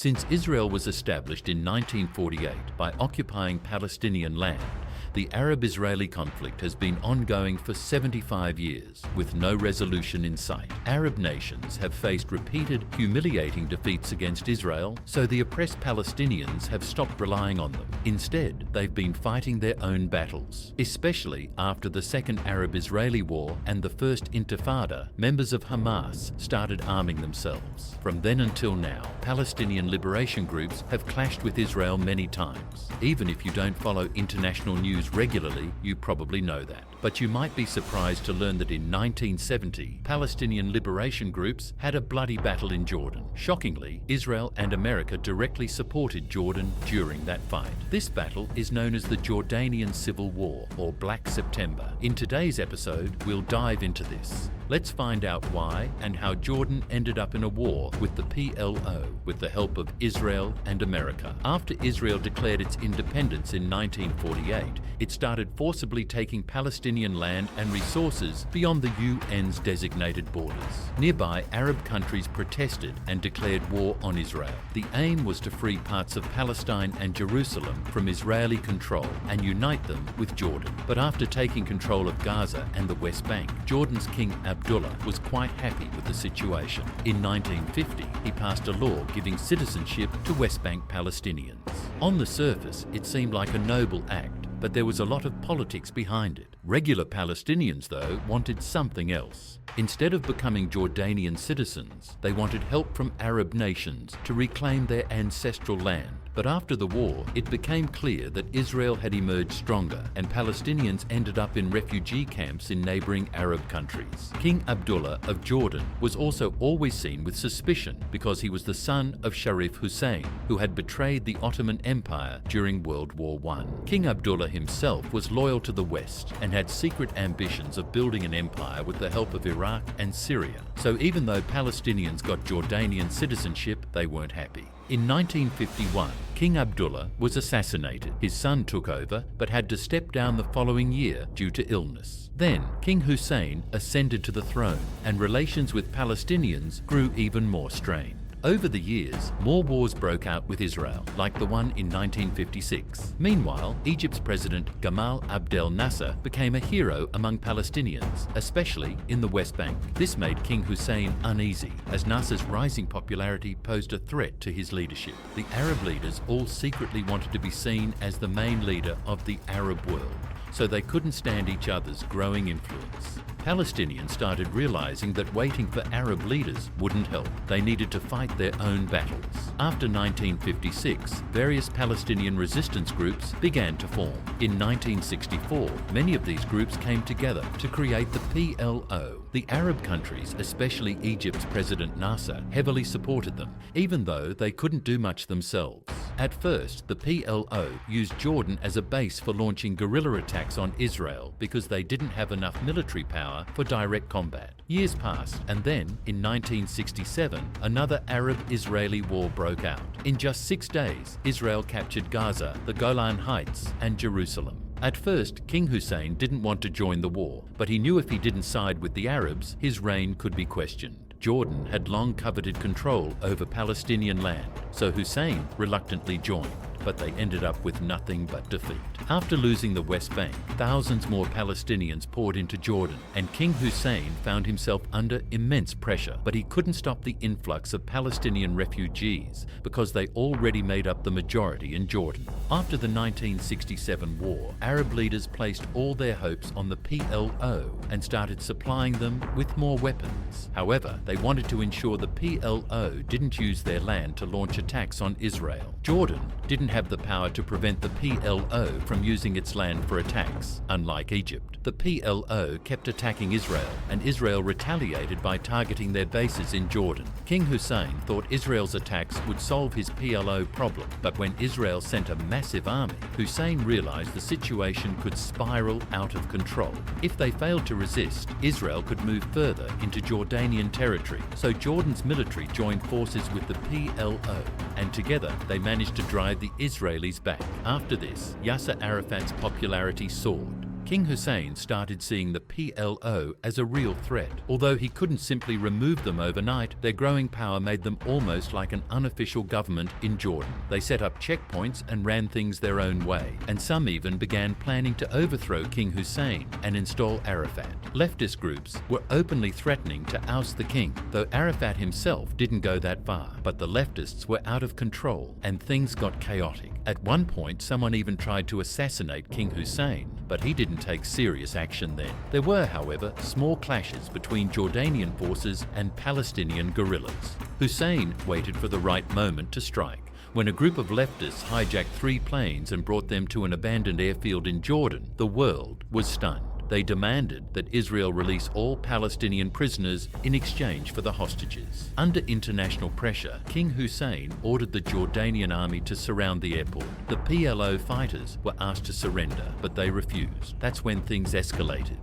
Since Israel was established in 1948 by occupying Palestinian land, the Arab-Israeli conflict has been ongoing for 75 years, with no resolution in sight. Arab nations have faced repeated, humiliating defeats against Israel, so the oppressed Palestinians have stopped relying on them. Instead, they've been fighting their own battles. Especially after the Second Arab-Israeli War and the First Intifada, members of Hamas started arming themselves. From then until now, Palestinian liberation groups have clashed with Israel many times. Even if you don't follow international news regularly, you probably know that. But you might be surprised to learn that in 1970, Palestinian liberation groups had a bloody battle in Jordan. Shockingly, Israel and America directly supported Jordan during that fight. This battle is known as the Jordanian Civil War, or Black September. In today's episode, we'll dive into this. Let's find out why and how Jordan ended up in a war with the PLO with the help of Israel and America. After Israel declared its independence in 1948, it started forcibly taking Palestinian land and resources beyond the UN's designated borders. Nearby Arab countries protested and declared war on Israel. The aim was to free parts of Palestine and Jerusalem from Israeli control and unite them with Jordan. But after taking control of Gaza and the West Bank, Jordan's King Abdullah was quite happy with the situation. In 1950, he passed a law giving citizenship to West Bank Palestinians. On the surface, it seemed like a noble act, but there was a lot of politics behind it. Regular Palestinians, though, wanted something else. Instead of becoming Jordanian citizens, they wanted help from Arab nations to reclaim their ancestral land. But after the war, it became clear that Israel had emerged stronger, and Palestinians ended up in refugee camps in neighboring Arab countries. King Abdullah of Jordan was also always seen with suspicion because he was the son of Sharif Hussein, who had betrayed the Ottoman Empire during World War I. King Abdullah himself was loyal to the West and had secret ambitions of building an empire with the help of Iraq and Syria. So even though Palestinians got Jordanian citizenship, they weren't happy. In 1951, King Abdullah was assassinated. His son took over, but had to step down the following year due to illness. Then, King Hussein ascended to the throne, and relations with Palestinians grew even more strained. Over the years, more wars broke out with Israel, like the one in 1956. Meanwhile, Egypt's President Gamal Abdel Nasser became a hero among Palestinians, especially in the West Bank. This made King Hussein uneasy, as Nasser's rising popularity posed a threat to his leadership. The Arab leaders all secretly wanted to be seen as the main leader of the Arab world, so they couldn't stand each other's growing influence. Palestinians started realizing that waiting for Arab leaders wouldn't help. They needed to fight their own battles. After 1956, various Palestinian resistance groups began to form. In 1964, many of these groups came together to create the PLO. The Arab countries, especially Egypt's President Nasser, heavily supported them, even though they couldn't do much themselves. At first, the PLO used Jordan as a base for launching guerrilla attacks on Israel because they didn't have enough military power for direct combat. Years passed, and then, in 1967, another Arab-Israeli war broke out. In just 6 days, Israel captured Gaza, the Golan Heights, and Jerusalem. At first, King Hussein didn't want to join the war, but he knew if he didn't side with the Arabs, his reign could be questioned. Jordan had long coveted control over Palestinian land, so Hussein reluctantly joined, but they ended up with nothing but defeat. After losing the West Bank, thousands more Palestinians poured into Jordan, and King Hussein found himself under immense pressure. But he couldn't stop the influx of Palestinian refugees because they already made up the majority in Jordan. After the 1967 war, Arab leaders placed all their hopes on the PLO and started supplying them with more weapons. However, they wanted to ensure the PLO didn't use their land to launch attacks on Israel. Jordan didn't have the power to prevent the PLO from using its land for attacks. Unlike Egypt, the PLO kept attacking Israel, and Israel retaliated by targeting their bases in Jordan. King Hussein thought Israel's attacks would solve his PLO problem, but when Israel sent a massive army, Hussein realized the situation could spiral out of control. If they failed to resist, Israel could move further into Jordanian territory, so Jordan's military joined forces with the PLO, and together they managed to drive the Israelis back. After this, Yasser Arafat's popularity soared. King Hussein started seeing the PLO as a real threat. Although he couldn't simply remove them overnight, their growing power made them almost like an unofficial government in Jordan. They set up checkpoints and ran things their own way, and some even began planning to overthrow King Hussein and install Arafat. Leftist groups were openly threatening to oust the king, though Arafat himself didn't go that far. But the leftists were out of control and things got chaotic. At one point, someone even tried to assassinate King Hussein, but he didn't take serious action then. There were, however, small clashes between Jordanian forces and Palestinian guerrillas. Hussein waited for the right moment to strike. When a group of leftists hijacked 3 planes and brought them to an abandoned airfield in Jordan, the world was stunned. They demanded that Israel release all Palestinian prisoners in exchange for the hostages. Under international pressure, King Hussein ordered the Jordanian army to surround the airport. The PLO fighters were asked to surrender, but they refused. That's when things escalated.